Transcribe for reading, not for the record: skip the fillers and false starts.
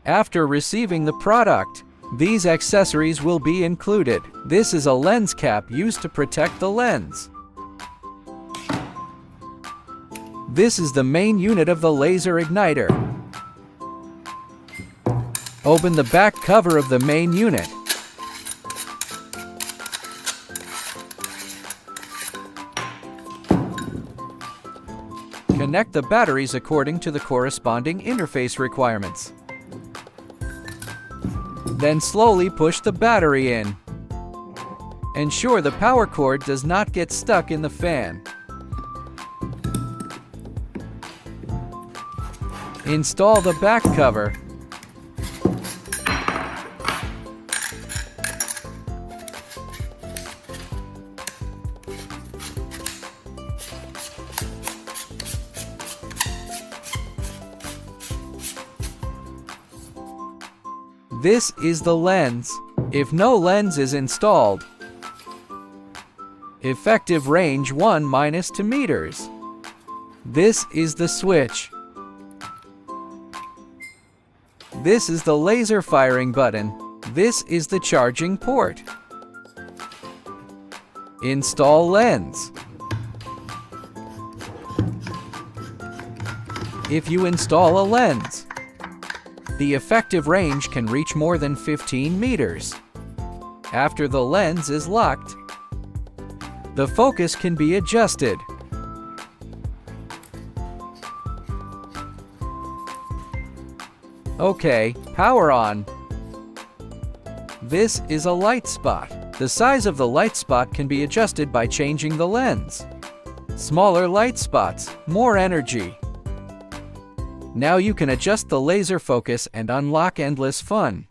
After receiving the product, these accessories will be included. This is a lens cap used to protect the lens. This is the main unit of the laser igniter. Open the back cover of the main unit. Connect the batteries according to the corresponding interface requirements. Then slowly push the battery in. Ensure the power cord does not get stuck in the fan. Install the back cover. This is the lens. If no lens is installed, effective range 1-2 meters. This is the switch. This is the laser firing button. This is the charging port. Install lens. If you install a lens, the effective range can reach more than 15 meters. After the lens is locked, the focus can be adjusted. Okay, power on. This is a light spot. The size of the light spot can be adjusted by changing the lens. Smaller light spots, more energy. Now you can adjust the laser focus and unlock endless fun.